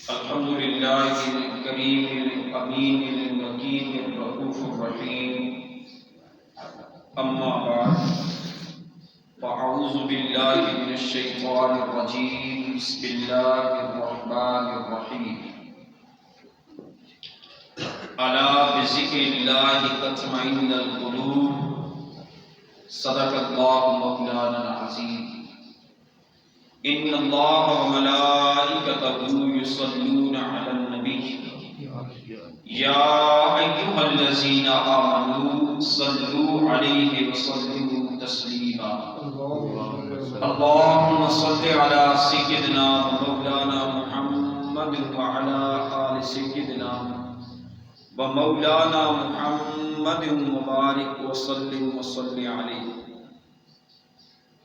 الحمد لله الكريم الأمين المجيد الرؤوف الرحيم. أما بعد فأعوذ بالله من الشيطان الرجيم. بسم الله الرحمن الرحيم. ألا بذكر الله تطمئن القلوب. صدق الله مولانا العظيم. إن الله وملائكته يصلون على النبي يا أيها الذين آمنوا صلوا عليه وسلموا تسليما. اللهم صل على سيدنا ومولانا محمد وعلى آل سيدنا ومولانا محمد وبارك وسلم وصل عليه.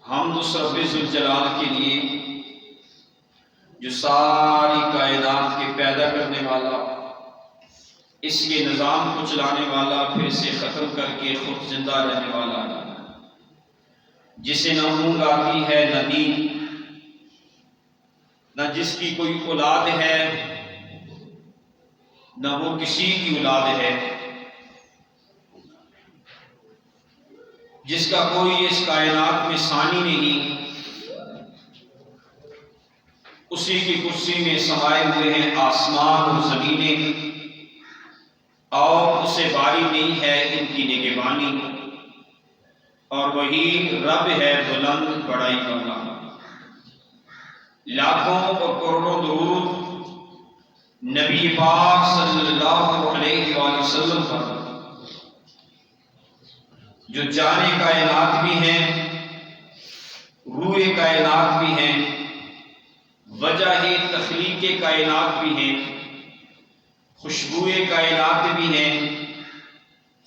حمد اس رب ذوالجلال کے لیے جو ساری کائنات کے پیدا کرنے والا، اس کے نظام کو چلانے والا، پھر اسے ختم کر کے خود زندہ رہنے والا، جسے نہ اونگ آتی ہے نہ نیند، نہ جس کی کوئی اولاد ہے نہ وہ کسی کی اولاد ہے، جس کا کوئی اس کائنات میں ثانی نہیں، اسی کی کرسی میں سمائے ہوئے ہیں آسمان اور زمینیں، اور اسے باری نہیں ہے ان کی نگہبانی، اور وہی رب ہے بلند بڑائی والا. لاکھوں اور کروڑوں درود نبی پاک صلی اللہ علیہ وآلہ وسلم پر، جو جان کائنات بھی ہیں، روح کائنات بھی ہیں، وجہ تخلیق کائنات بھی ہیں، خوشبو کائنات بھی ہیں،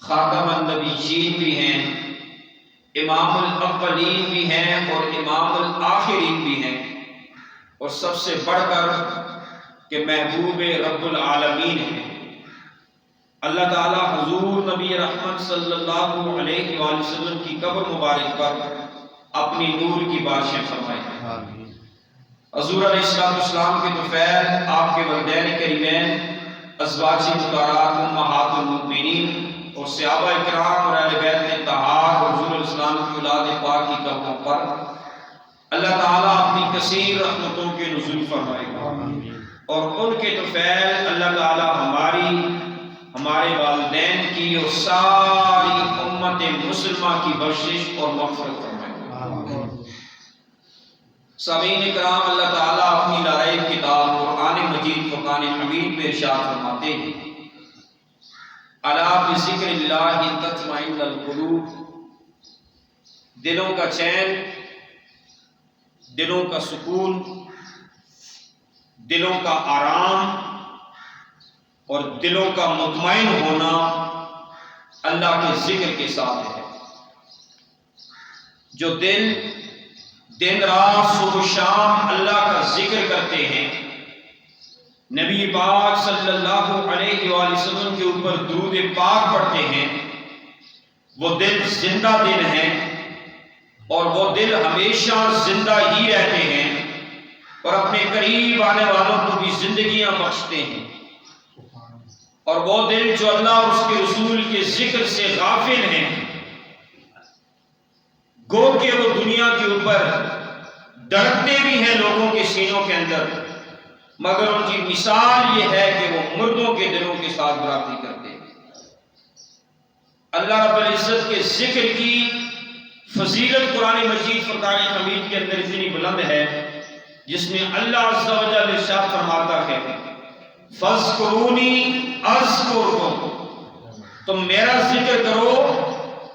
خاتم النبیین بھی ہیں، امام الاولین بھی ہیں اور امام الآخرین بھی ہیں، اور سب سے بڑھ کر کہ محبوب رب العالمین ہیں. اللہ تعالی حضور نبی رحمت صلی اللہ علیہ وآلہ وسلم کی قبر مبارک پر اپنی نور کی بارشیں فرمائے. حضور علیہ السلام کے طفیل، آپ کے والدین کریمین، ازواج مطہرات امہات المؤمنین اور صحابہ کرام اور اہل بیت طہار اور حضور علیہ السلام کی اولاد پاک کی قبروں پر اللہ تعالیٰ اپنی کثیر رحمتوں کے نزول فرمائے گا، اور ان کے طفیل اللہ تعالیٰ ہمارے والدین کی اور ساری امت مسلمہ کی بخشش اور مغفرت فرمائے. سامعین کرام، اللہ تعالیٰ اپنی لارائب کتاب قرآن مجید فرقان حمید میں ارشاد فرماتے ہیں، الا بذکر اللہ تطمئن القلوب. دلوں کا چین، دلوں کا سکون، دلوں کا آرام اور دلوں کا مطمئن ہونا اللہ کے ذکر کے ساتھ ہے. جو دل دن رات صبح شام اللہ کا ذکر کرتے ہیں، نبی پاک صلی اللہ علیہ وآلہ وسلم کے اوپر درود پاک پڑھتے ہیں، وہ دل زندہ دل ہیں، اور وہ دل ہمیشہ زندہ ہی رہتے ہیں، اور اپنے قریب آنے والوں کو بھی زندگیاں بخشتے ہیں. اور وہ دل جو اللہ اور اس کے رسول کے ذکر سے غافل ہیں، گو کہ وہ دنیا کے اوپر ڈرتے بھی ہیں لوگوں کے سینوں کے اندر، مگر ان کی مثال یہ ہے کہ وہ مردوں کے دلوں کے ساتھ برابری کرتے ہیں. اللہ رب العزت کے ذکر کی فضیلت قرآن مجید فرقان حمید کے اندر اتنی بلند ہے، جس میں اللہ عز و جل ارشاد فرماتا ہے، فاذکرونی اذکرکم. تم میرا ذکر کرو،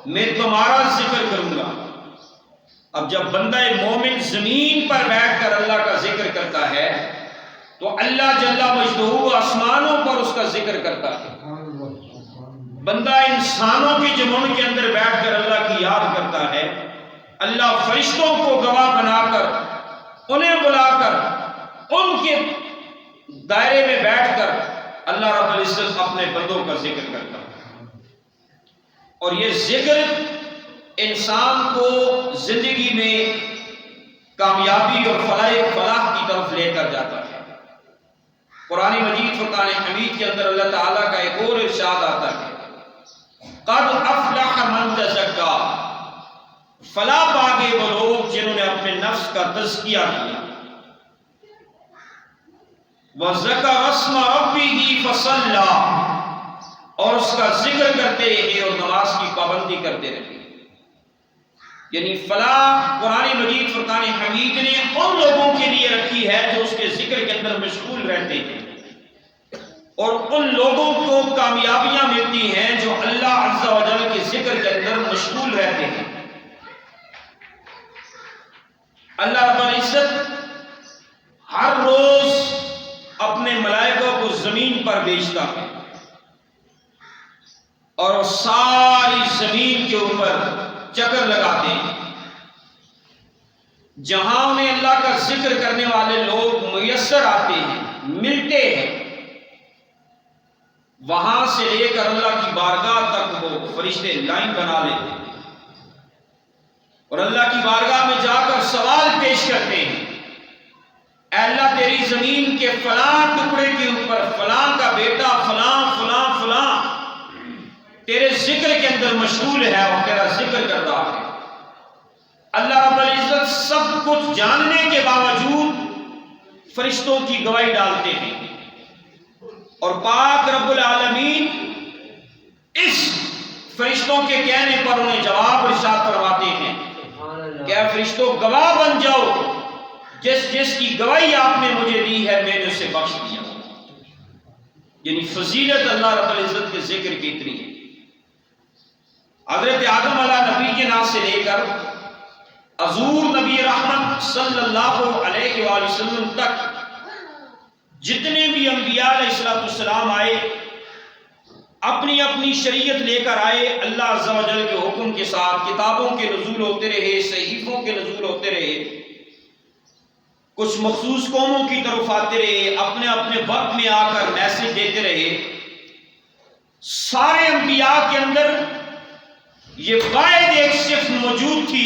میں تمہارا ذکر کروں گا. اب جب بندہ مومن زمین پر بیٹھ کر اللہ کا ذکر کرتا ہے تو اللہ جل مجدہ آسمانوں پر اس کا ذکر کرتا ہے. بندہ انسانوں کی جمعوں کے اندر بیٹھ کر اللہ کی یاد کرتا ہے، اللہ فرشتوں کو گواہ بنا کر، انہیں بلا کر، ان کے دائرے میں بیٹھ کر اللہ رب العزت اپنے بندوں کا ذکر کرتا ہے. اور یہ ذکر انسان کو زندگی میں کامیابی اور فلاح کی طرف لے کر جاتا ہے. قرآن مجید فرقان حمید کے اندر اللہ تعالیٰ کا ایک اور ارشاد آتا ہے، قد افلح من تزکا، فلاح پا گئے وہ لوگ جنہوں نے اپنے نفس کا تزکیہ کیا، وذکر اسم ربہ فصلی، اور اس کا ذکر کرتے رہے اور نماز کی پابندی کرتے رہے۔ یعنی فلاح قرآن مجید فرقان حمید نے ان لوگوں کے لیے رکھی ہے جو اس کے ذکر کے اندر مشغول رہتے ہیں، اور ان لوگوں کو کامیابیاں ملتی ہیں جو اللہ عز و جل کے ذکر کے اندر مشغول رہتے ہیں۔ اللہ رب العزت ہر روز اپنے ملائکہ کو زمین پر بھیجتا ہے، اور وہ ساری زمین کے اوپر چکر لگاتے ہیں، جہاں انہیں اللہ کا ذکر کرنے والے لوگ میسر آتے ہیں، ملتے ہیں، وہاں سے لے کر اللہ کی بارگاہ تک وہ فرشتے لائن بنا لیتے ہیں، اور اللہ کی بارگاہ میں جا کر سوال پیش کرتے ہیں، اے اللہ تیری زمین کے فلاں ٹکڑے کے اوپر فلاں کا بیٹا فلاں فلاں فلاں تیرے ذکر کے اندر مشغول ہے اور تیرا ذکر کر رہا ہے۔ اللہ رب العزت سب کچھ جاننے کے باوجود فرشتوں کی گواہی ڈالتے ہیں، اور پاک رب العالمین اس فرشتوں کے کہنے پر انہیں جواب ارشاد فرماتے ہیں کہ اے فرشتوں گواہ بن جاؤ، جس جس کی گواہی آپ نے مجھے دی ہے میں نے اسے بخش دیا۔ یعنی فضیلت اللہ رب العزت کے ذکر کی اتنی ہے۔ حضرت آدم علیہ نبی کے نام سے لے کر حضور نبی رحمت صلی اللہ علیہ وآلہ وسلم تک جتنے بھی انبیاء علیہ السلام آئے، اپنی اپنی شریعت لے کر آئے، اللہ عز و جل کے حکم کے ساتھ کتابوں کے نزول ہوتے رہے، صحیفوں کے نزول ہوتے رہے، کچھ مخصوص قوموں کی طرف آتے رہے، اپنے اپنے وقت میں آ کر میسج دیتے رہے۔ سارے انبیاء کے اندر یہ واحد ایک صفت موجود تھی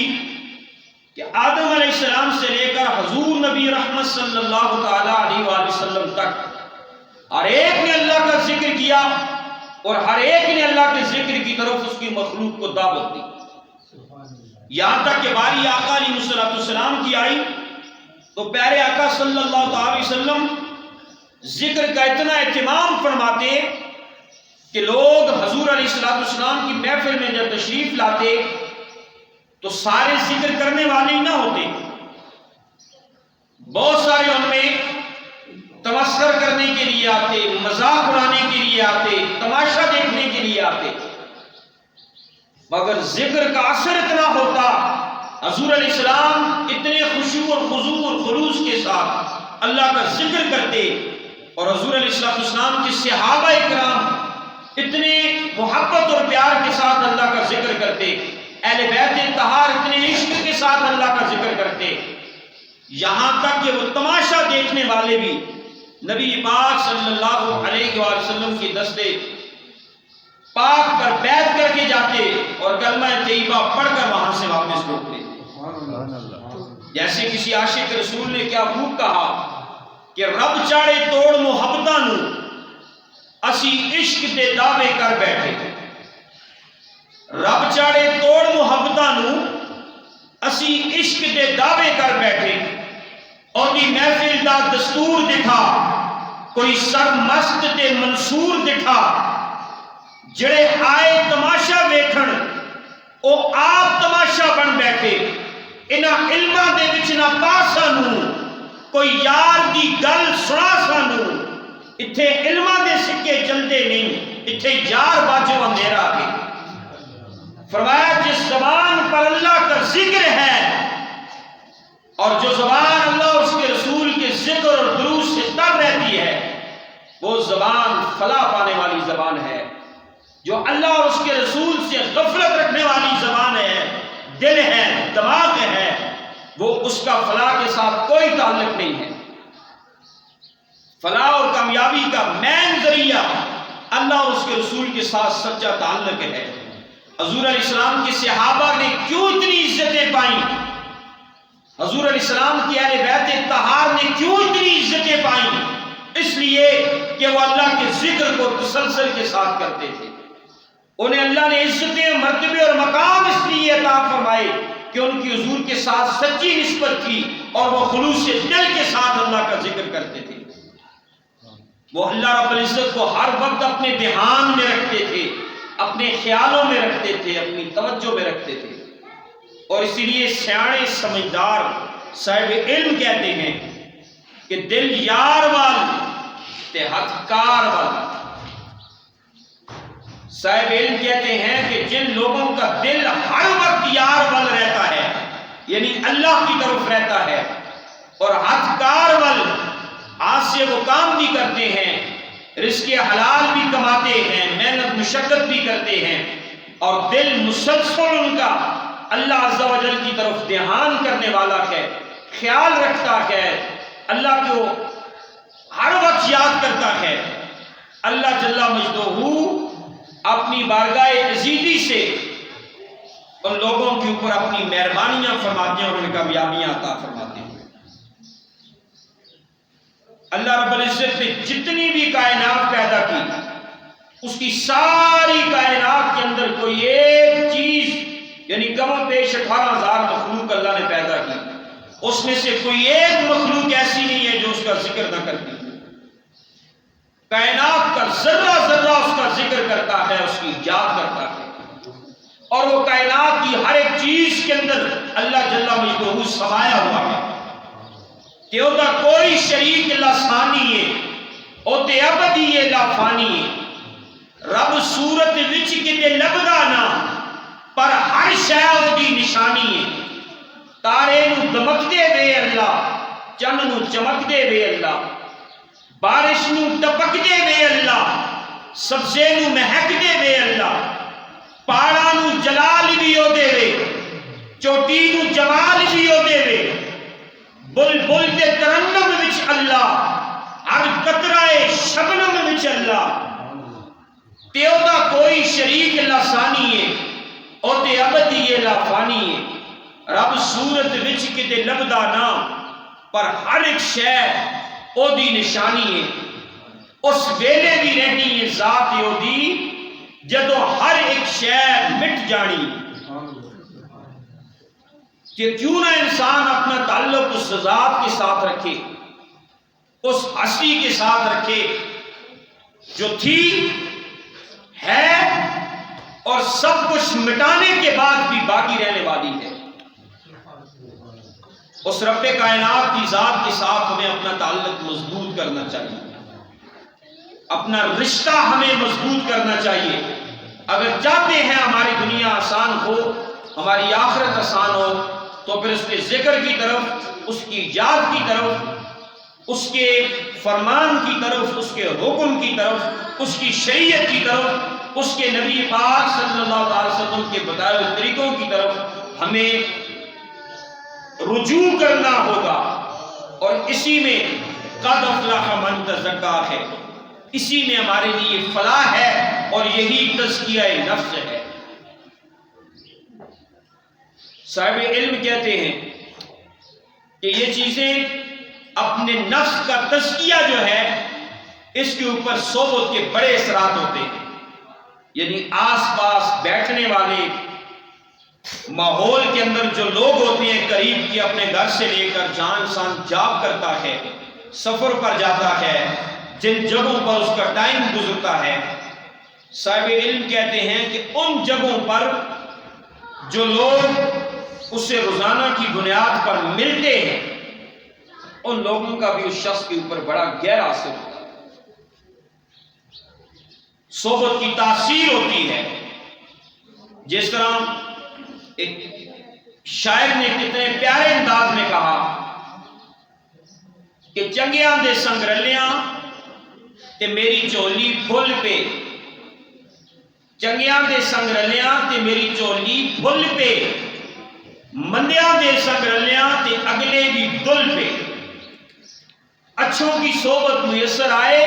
کہ آدم علیہ السلام سے لے کر حضور نبی رحمت صلی اللہ تعالی علیہ وآلہ وسلم تک ہر ایک نے اللہ کا ذکر کیا، اور ہر ایک نے اللہ کے ذکر کی طرف اس کی مخلوق کو دعوت دی، یہاں تک کہ باری آقا علیہ السلام کی آئی تو پیارے آقا صلی اللہ تعالی وسلم ذکر کا اتنا اہتمام فرماتے کہ لوگ حضور علیہ السلام کی محفل میں جب تشریف لاتے تو سارے ذکر کرنے والے ہی نہ ہوتے، بہت سارے ان میں تمسخر کرنے کے لیے آتے، مذاق اڑانے کے لیے آتے، تماشا دیکھنے کے لیے آتے، مگر ذکر کا اثر اتنا ہوتا، حضور علیہ السلام اتنے خشوع اور خضوع اور خلوص کے ساتھ اللہ کا ذکر کرتے، اور حضور علیہ السلام کے صحابہ اکرام اتنے محبت اور پیار کے ساتھ اللہ کا ذکر کرتے، اہل بیت طہار اتنے عشق کے ساتھ اللہ کا ذکر کرتے، یہاں تک کہ وہ تماشا دیکھنے والے بھی نبی پاک صلی اللہ علیہ وآلہ وسلم کی دستے پاک پر بیعت کر کے جاتے اور کلمہ طیبہ پڑھ کر وہاں سے واپس لوٹتے۔ جیسے کسی عاشق رسول نے کیا خوب کہا کہ رب چاڑے توڑ محبتاں نو اسی عشق دے دعوے کر بیٹھے، رب چاڑے توڑ محبتاں نو اسی عشق دے دعوے کر بیٹھے، اور دی محفل دا دستور دکھا کوئی سرمست تے منصور دکھا، جڑے آئے تماشا ویکھن او آپ تماشا بن بیٹھے، انہاں علماں دے وچ نہ پا سانو کوئی یار دی گل سنا سانو، اتھے علماں دے سکے چلتے نہیں، اتھے یار باجو اندھیرا آگے۔ فرمایا جس زبان پر اللہ کا ذکر ہے اور جو زبان اللہ اور اس کے رسول کے ذکر اور دروس سے تر رہتی ہے، وہ زبان فلاح پانے والی زبان ہے۔ جو اللہ اور اس کے رسول سے غفلت رکھنے والی زبان ہے، دل ہے، دماغ ہے، وہ اس کا فلاح کے ساتھ کوئی تعلق نہیں ہے۔ فلاح اور کامیابی کا مین ذریعہ اللہ اور اس کے رسول کے ساتھ سچا تعلق ہے۔ حضور علیہ السلام کے صحابہ نے کیوں اتنی عزتیں پائیں، حضور علیہ السلام کی اہل بیت طہار نے کیوں اتنی عزتیں پائیں؟ اس لیے کہ وہ اللہ کے ذکر کو تسلسل کے ساتھ کرتے تھے. انہیں اللہ نے عزتیں، مرتبے اور مقام اس لیے عطا فرمائے کہ ان کی حضور کے ساتھ سچی نسبت تھی اور وہ خلوص دل کے ساتھ اللہ کا ذکر کرتے تھے. وہ اللہ رب العزت کو ہر وقت اپنے دھیان میں رکھتے تھے، اپنے خیالوں میں رکھتے تھے، اپنی توجہ میں رکھتے تھے. اور اسی لیے سیانے سمجھدار صاحب علم کہتے ہیں کہ دل یار وال تے ہتھ کار وال. صاحب علم کہتے ہیں کہ جن لوگوں کا دل ہر وقت یار وال رہتا ہے، یعنی اللہ کی طرف رہتا ہے، اور ہتھ کار وال، ہاتھ سے وہ کام بھی کرتے ہیں، رزق حلال بھی کماتے ہیں، محنت مشقت بھی کرتے ہیں، اور دل مسلسل ان کا اللہ عز و جل کی طرف دھیان کرنے والا ہے، خیال رکھتا ہے، اللہ کو ہر وقت یاد کرتا ہے. اللہ جل مجدہ اپنی بارگاہ عزیزی سے ان لوگوں کے اوپر اپنی مہربانیاں فرماتے ہیں اور ان کامیابیاں عطا فرماتے ہیں. اللہ رب العزت نے جتنی بھی کائنات پیدا کی، اس کی ساری کائنات کے اندر کوئی ایک چیز، یعنی کم و بیش 18,000 مخلوق اللہ نے پیدا کی، اس میں سے کوئی ایک مخلوق ایسی نہیں ہے جو اس کا ذکر نہ کرتی. کائنات کا ذرہ ذرہ اس کا ذکر کرتا ہے، اس کی یاد کرتا ہے، اور وہ کائنات کی ہر ایک چیز کے اندر اللہ جل مجدہ سمایا ہوا ہے. کہ اودا کوئی شریک لا ثانی ہے، اوتے ابدی ہے لا فانی ہے. رب صورت وچ کتے لبدا نہ، پر ہر شے دی نشانی ہے. تارے نو دمکدے وے اللہ، چن نو چمکدے وے اللہ، بارش نو ٹپکدے وے اللہ، سبزے نو مہکدے وے اللہ، پہاڑاں نو جلال بھی او دے وے، چوٹی نو جمال بھی او دے وے. بلبل دے ترنم وچ اللہ، ہر قطرہ شبنم وچ اللہ. تے او دا کوئی شریک لا ثانی ہے، او تے ابدی ہے لا فانی ہے. رب صورت وچ کتے لبدا نہ، پر ہر ایک شے او دی نشانی ہے. اس ویلے بھی رہنی ہے ذات او دی جدو ہر ایک شے مٹ جانی. کہ کیوں نہ انسان اپنا تعلق اس ذات کے ساتھ رکھے، اس ہستی کے ساتھ رکھے جو تھی، ہے اور سب کچھ مٹانے کے بعد بھی باقی رہنے والی ہے. اس رب کائنات کی ذات کے ساتھ ہمیں اپنا تعلق مضبوط کرنا چاہیے، اپنا رشتہ ہمیں مضبوط کرنا چاہیے. اگر چاہتے ہیں ہماری دنیا آسان ہو، ہماری آخرت آسان ہو، تو پھر اس کے ذکر کی طرف، اس کی یاد کی طرف، اس کے فرمان کی طرف، اس کے حکم کی طرف، اس کی شریعت کی طرف، اس کے نبی پاک صلی اللہ علیہ وسلم کے بتائے ہوئے طریقوں کی طرف ہمیں رجوع کرنا ہوگا. اور اسی میں قد افلح من تزکا ہے، اسی میں ہمارے لیے فلاح ہے، اور یہی تزکیہ نفس ہے. صاحب علم کہتے ہیں کہ یہ چیزیں اپنے نفس کا تزکیہ جو ہے، اس کے اوپر صحبت کے بڑے اثرات ہوتے ہیں. یعنی آس پاس بیٹھنے والے ماحول کے اندر جو لوگ ہوتے ہیں قریب کی، اپنے گھر سے لے کر جہاں انسان جاب کرتا ہے، سفر پر جاتا ہے، جن جگہوں پر اس کا ٹائم گزرتا ہے، صاحب علم کہتے ہیں کہ ان جگہوں پر جو لوگ اسے روزانہ کی بنیاد پر ملتے ہیں، ان لوگوں کا بھی اس شخص کے اوپر بڑا گہرا اثر ہوتا ہے. صحبت کی تاثیر ہوتی ہے. جس طرح ایک شاعر نے کتنے پیارے انداز میں کہا کہ چنگیاں دے سنگ رلیاں تے میری چولی پھل پہ، چنگیاں دے سنگ رلیاں تے میری چولی پھل پہ، مندیاں دے سنگ رلیاں تے اگلے دی دل پہ. اچھوں کی صحبت میسر آئے،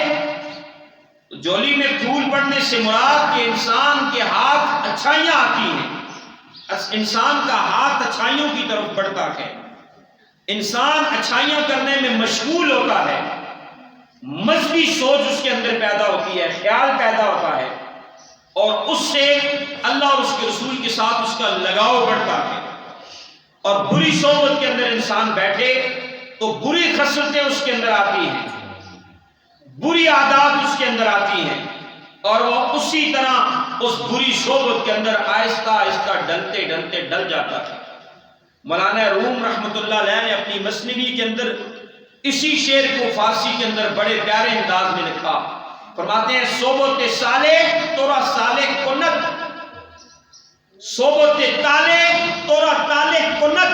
جولی میں پھول پڑنے سے مراد کہ انسان کے ہاتھ اچھائیاں آتی ہیں، انسان کا ہاتھ اچھائیوں کی طرف بڑھتا ہے، انسان اچھائیاں کرنے میں مشغول ہوتا ہے، مضبوط مثبی سوچ اس کے اندر پیدا ہوتی ہے، خیال پیدا ہوتا ہے، اور اس سے اللہ اور اس کے رسول کے ساتھ اس کا لگاؤ بڑھتا ہے۔ اور بری صحبت کے اندر انسان بیٹھے تو بری خصلتیں اس کے اندر آتی ہیں، بری عادات اس کے اندر آتی ہیں، اور وہ اسی طرح اس بری صحبت کے اندر آہستہ آہستہ ڈلتے ڈلتے ڈل جاتا ہے۔ مولانا روم رحمۃ اللہ علیہ نے اپنی مثنوی کے اندر اسی شعر کو فارسی کے اندر بڑے پیارے انداز میں لکھا، فرماتے ہیں صحبت صالح تورا صالح کنت، صحبت طالح تورا طالح کنت،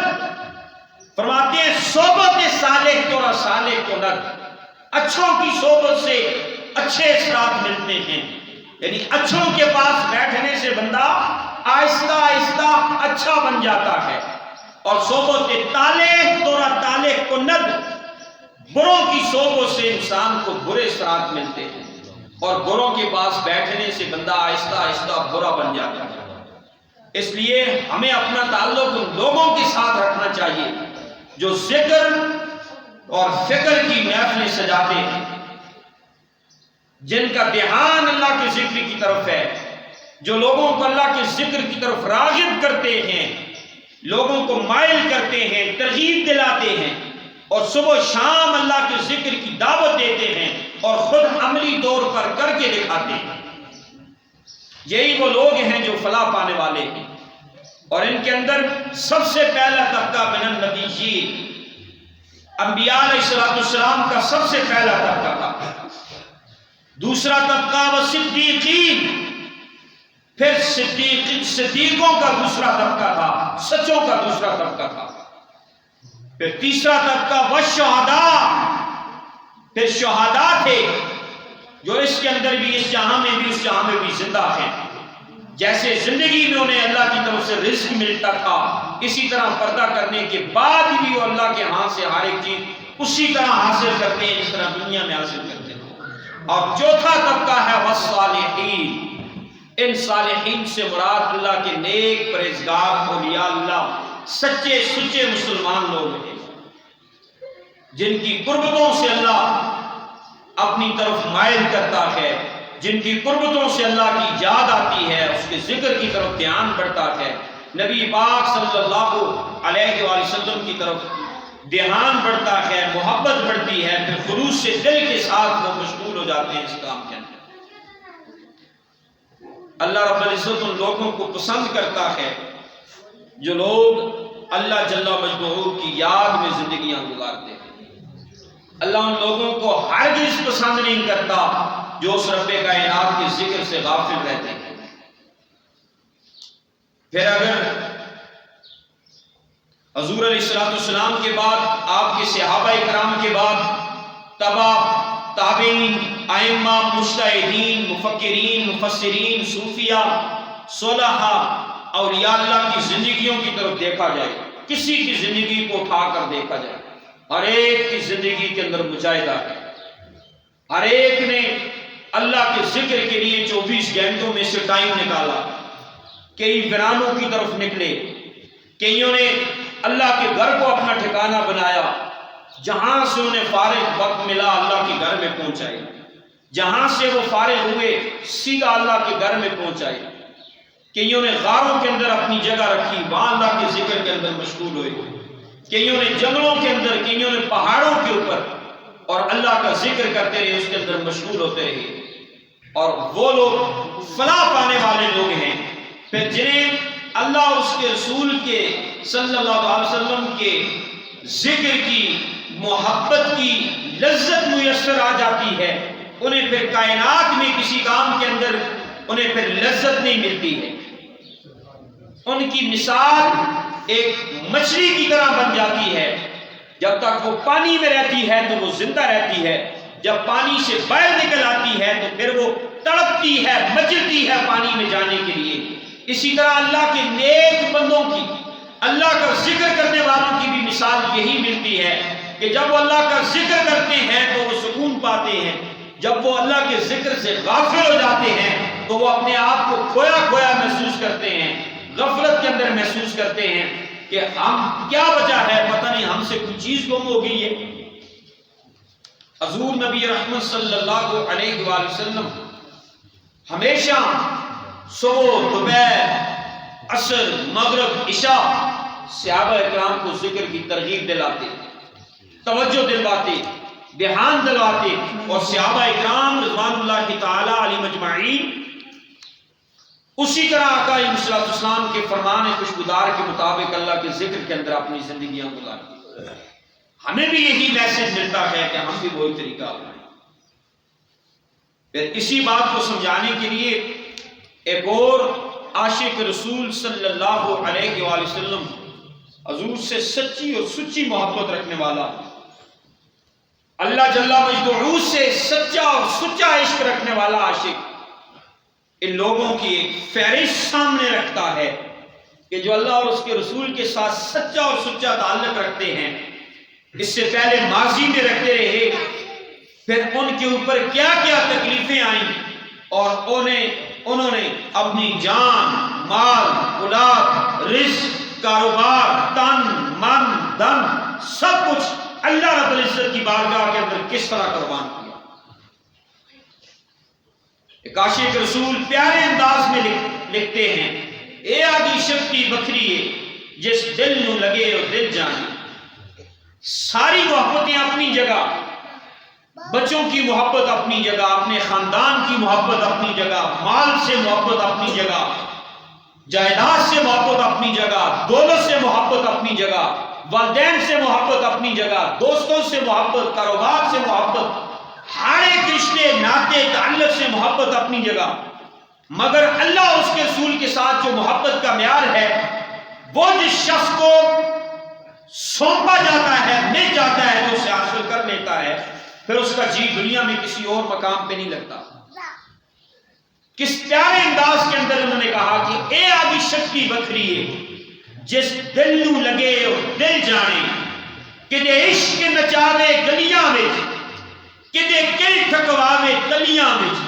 فرماتے ہیں صحبت صالح تورا صالح کنت، اچھوں کی صحبت سے اچھے اثرات ملتے ہیں، یعنی اچھوں کے پاس بیٹھنے سے بندہ آہستہ آہستہ اچھا بن جاتا ہے، اور صحبت طالح تورا طالح کنت، بروں کی صحبت سے انسان کو برے اثرات ملتے ہیں، اور بروں کے پاس بیٹھنے سے بندہ آہستہ آہستہ برا بن جاتا ہے۔ اس لیے ہمیں اپنا تعلق ان لوگوں کے ساتھ رکھنا چاہیے جو ذکر اور فکر کی محفلیں سجاتے ہیں، جن کا دھیان اللہ کے ذکر کی طرف ہے، جو لوگوں کو اللہ کے ذکر کی طرف راغب کرتے ہیں، لوگوں کو مائل کرتے ہیں، ترغیب دلاتے ہیں، اور صبح و شام اللہ کے ذکر کی دعوت دیتے ہیں اور خود عملی طور پر کر کے دکھاتے ہیں۔ یہی وہ لوگ ہیں جو فلاح پانے والے ہیں، اور ان کے اندر سب سے پہلا طبقہ من النبیین، انبیاء علیہ السلام کا سب سے پہلا طبقہ تھا، دوسرا طبقہ وہ صدیقین، پھر صدیقوں کا دوسرا طبقہ تھا، سچوں کا دوسرا طبقہ تھا، پھر تیسرا طبقہ وہ شہداء، پھر شہداء تھے جو اس کے اندر بھی، اس جہاں میں بھی، اس جہاں میں بھی زندہ ہیں، جیسے زندگی میں انہیں اللہ کی طرف سے رزق ملتا تھا، اسی طرح پردہ کرنے کے بعد بھی وہ اللہ کے ہاں سے ہر ایک چیز اسی طرح حاصل کرتے ہیں جس طرح دنیا میں حاصل کرتے ہیں۔ اور چوتھا طبقہ ہے والصالحین، ان صالحین سے مراد اللہ کے نیک پرہیزگار اولیاء اللہ، سچے سچے مسلمان لوگ ہیں جن کی قربتوں سے اللہ اپنی طرف مائل کرتا ہے، جن کی قربتوں سے اللہ کی یاد آتی ہے، اس کے ذکر کی طرف دھیان بڑھتا ہے، نبی پاک صلی اللہ علیہ وآلہ وسلم کی طرف دھیان بڑھتا ہے، محبت بڑھتی ہے، پھر خلوص سے دل کے ساتھ وہ مشغول ہو جاتے ہیں اس کام کے اندر۔ اللہ رب العزت ان لوگوں کو پسند کرتا ہے جو لوگ اللہ جل مجدہ کی یاد میں زندگیاں گزارتے ہیں۔ اللہ ان لوگوں کو ہرگز پسند نہیں کرتا جو اس رب کائنات کے ذکر سے غافل رہتے ہیں۔ پھر اگر حضور علیہ السلام کے بعد، آپ کے صحابہ کرام کے بعد تبع تابعین، ائمہ، مجتہدین، مفکرین، مفسرین، صوفیاء، صلحاء، اولیاء اللہ کی زندگیوں کی طرف دیکھا جائے، کسی کی زندگی کو اٹھا کر دیکھا جائے، ہر ایک کی زندگی کے اندر مجاہدہ ہے، ہر ایک نے اللہ کے ذکر کے لیے 24 گھنٹوں میں سے ٹائم نکالا، کئی ویرانوں کی طرف نکلے، کئیوں نے اللہ کے گھر کو اپنا ٹھکانہ بنایا، جہاں سے انہیں فارغ وقت ملا اللہ کے گھر میں پہنچائے، جہاں سے وہ فارغ ہوئے سیدھا اللہ کے گھر میں پہنچائے، کئیوں نے غاروں کے اندر اپنی جگہ رکھی، وہاں اللہ کے ذکر کے اندر مشغول ہوئے، کئیوں نے جنگلوں کے اندر، کئیوں نے پہاڑوں کے اوپر، اور اللہ کا ذکر کرتے رہے، اس کے اندر مشغول ہوتے رہے۔ اور وہ لوگ فلاح پانے والے لوگ ہیں پھر جنہیں اللہ اور اس کے رسول کے صلی اللہ علیہ وسلم کے ذکر کی، محبت کی لذت میسر آ جاتی ہے، انہیں پھر کائنات میں کسی کام کے اندر انہیں پھر لذت نہیں ملتی ہے، ان کی مثال ایک مچھلی کی طرح بن جاتی ہے، جب تک وہ پانی میں رہتی ہے تو وہ زندہ رہتی ہے، جب پانی سے باہر نکل آتی ہے تو پھر وہ تڑپتی ہے، مچلتی ہے پانی میں جانے کے لیے۔ اسی طرح اللہ کے نیک بندوں کی، اللہ کا ذکر کرنے والوں کی بھی مثال یہی ملتی ہے کہ جب وہ اللہ کا ذکر کرتے ہیں تو وہ سکون پاتے ہیں، جب وہ اللہ کے ذکر سے غافل ہو جاتے ہیں تو وہ اپنے آپ کو کھویا کھویا محسوس کرتے ہیں، غفلت کے اندر محسوس کرتے ہیں کہ ہم کیا وجہ ہے، پتہ نہیں ہم سے کوئی چیز گم ہو گئی ہے۔ حضور نبی رحمت صلی اللہ علیہ وآلہ وسلم ہمیشہ صبح دوپہر عصر مغرب عشاء صحابہ اکرام کو ذکر کی ترغیب دلاتے، توجہ دلواتے، دھیان دلواتے، اور صحابہ اکرام رضوان اللہ تعالی علیہم اجمعین اسی طرح آقا علیہ الصلوۃ والسلام کے فرمان خوشگوار کے مطابق اللہ کے ذکر کے اندر اپنی زندگیاں گزارتے۔ ہمیں بھی یہی میسج ملتا ہے کہ ہم بھی وہی طریقہ اپنائیں۔ پھر اسی بات کو سمجھانے کے لیے ایک اور عاشق رسول صلی اللہ علیہ وآلہ وسلم، حضور سے سچی اور سچی محبت رکھنے والا، اللہ جل مجدہ سے سچا اور سچا عشق رکھنے والا عاشق، ان لوگوں کی ایک فہرست سامنے رکھتا ہے کہ جو اللہ اور اس کے رسول کے ساتھ سچا اور سچا تعلق رکھتے ہیں، اس سے پہلے ماضی میں رکھتے رہے، پھر ان کے اوپر کیا کیا تکلیفیں آئیں، اور انہوں نے اپنی جان، مال، اولاد، رزق، کاروبار، تن، من، دن، سب کچھ اللہ رب العزت کی بارگاہ کے اندر کس طرح قربان کیا۔ ایک عاشق رسول پیارے انداز میں لکھتے ہیں، اے آدھی شکتی بکھری ہے جس دل نو لگے اور دل جانے۔ ساری محبتیں اپنی جگہ، بچوں کی محبت اپنی جگہ، اپنے خاندان کی محبت اپنی جگہ، مال سے محبت اپنی جگہ، جائیداد سے محبت اپنی جگہ، دولت سے محبت اپنی جگہ، والدین سے محبت اپنی جگہ، دوستوں سے محبت، کاروبار سے محبت، ہر ایک رشتے ناطے تعلق سے محبت اپنی جگہ، مگر اللہ اور اس کے رسول کے ساتھ جو محبت کا معیار ہے، وہ جس شخص کو سونپا جاتا ہے، مل جاتا ہے، جو اسے حاصل کر لیتا ہے، پھر اس کا جی دنیا میں کسی اور مقام پہ نہیں لگتا۔ کس پیارے انداز کے اندر انہوں نے کہا کہ اے آدھی شکتی بکھری ہے جس دل نو لگے اور دل جانے، کہ دے عشق نچاوے گلیاں وچ، کہ دے کل ٹھکواوے تلیاں وچ،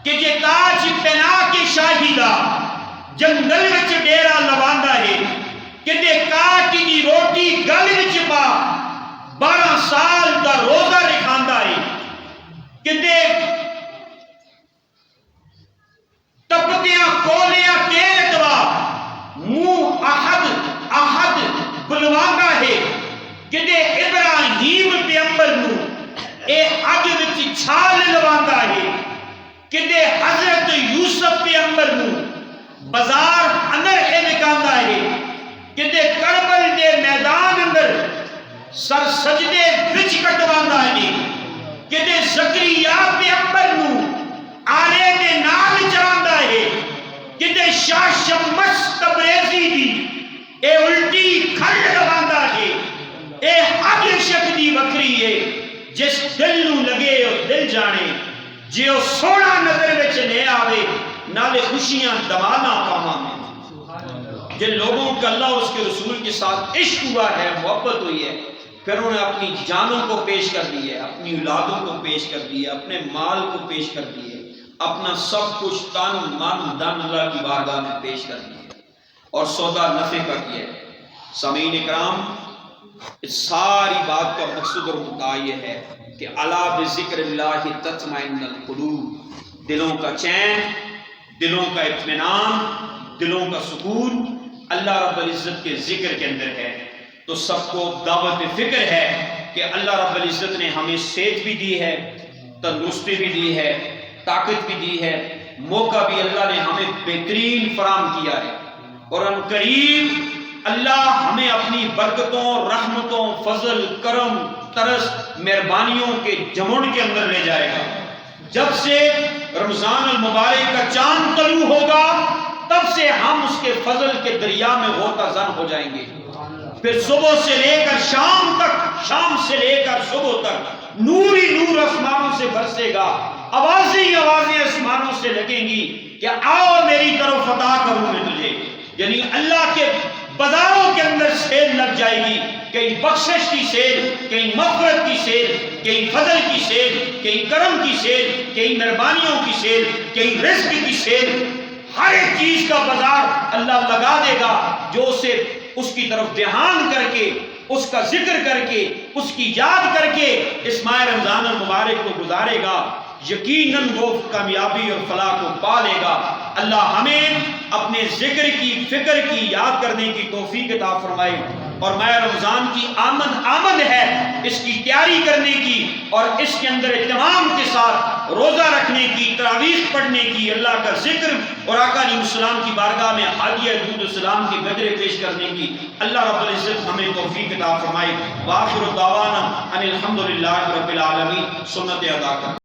کہ جے تاج پہنا کے شاہی دا جنگل وچ ڈیرا لواندا ہے، کہ دے کاٹ دی روٹی گل وچ پا 12 سال دا روزہ رکھاندا ہے، کہ دے تپتیاں کولیاں کیل دوا منہ احد بلواندا ہے، کہ دے ابراہیم پیغمبر نو اے اگ وچ چھال لواندا ہے، کہ دے حضرت یوسف پیغمبر نو بازار اندر اے وکاندا ہے، کہ دے کربل دے میدان اندر سر سجدے وچ کٹواندا ہے، کہ دے زکریا پیغمبر نو آلے دے نال چراندا ہے، کہ دے شاہ شمس تبریزی دی اے الٹی کھڑ لواندا ہے۔ اے اگ شکتی بکری ہے جس دل نو لگے اور دل جانے، جے او سونا نظر وچ لے آوے نالے خوشیاں دمانا پاواں میں۔ جن لوگوں کا اللہ اور اس کے رسول کے ساتھ عشق ہوا ہے، محبت ہوئی ہے، پھر انہوں نے اپنی جانوں کو پیش کر دی ہے، اپنی اولادوں کو پیش کر دی ہے، اپنے مال کو پیش کر دی ہے، اپنا سب کچھ تن من دن اللہ کی بارگاہ میں پیش کر دی ہے، اور سودا نفع کا کیا ہے۔ سامعین اکرام، اس ساری بات کا مقصد اور مدعا یہ ہے کہ الا بذکر اللہ تطمئن القلوب، دلوں کا چین، دلوں کا اطمینان، دلوں کا سکون اللہ رب العزت کے ذکر کے اندر ہے۔ تو سب کو دعوت فکر ہے کہ اللہ رب العزت نے ہمیں صحت بھی دی ہے، تندرستی بھی دی ہے، طاقت بھی دی ہے، موقع بھی اللہ نے ہمیں بہترین فراہم کیا ہے، اور ان قریب اللہ ہمیں اپنی برکتوں، رحمتوں، فضل، کرم، ترس، مہربانیوں کے جمنڈ کے اندر لے جائے گا۔ جب سے رمضان المبارک کا چاند طلوع ہوگا، تب سے ہم اس کے فضل کے دریا میں غوطہ زن ہو جائیں گے۔ پھر صبح سے لے کر شام تک، شام سے لے کر صبح تک نور ہی نور آسمانوں سے برسے گا، آوازیں ہی آوازیں آسمانوں سے لگیں گی کہ آؤ میری طرف عطا کروں میں تجھے۔ یعنی اللہ کے بازاروں کے اندر سیل لگ جائے گی، کہیں بخشش کی سیل، کہیں مغفرت کی سیل، کہیں فضل کی سیل، کہیں کرم کی سیل، کہیں مہربانیوں کی سیل، کہیں رزق کی سیل۔ ہر ایک چیز کا بازار اللہ لگا دے گا جو اسے اس کی طرف دھیان کر کے اس کا ذکر کر کے، اس کی یاد کر کے اس ماہ رمضان المبارک کو گزارے گا، یقیناً وہ کامیابی اور فلاح کو پا لے گا۔ اللہ ہمیں اپنے ذکر کی، فکر کی، یاد کرنے کی توفیق عطا فرمائے، اور ماہ رمضان کی آمد ہے، اس کی تیاری کرنے کی اور اس کے اندر اہتمام کے ساتھ روزہ رکھنے کی، تراویح پڑھنے کی، اللہ کا ذکر اور آقا علیہ السلام کی بارگاہ میں ہدیہ درود السلام کی قدریں پیش کرنے کی اللہ رب العزت ہمیں توفیق عطا فرمائے۔ وآخر دعوانا ان الحمدللہ رب العالمین۔ سنت ادا کر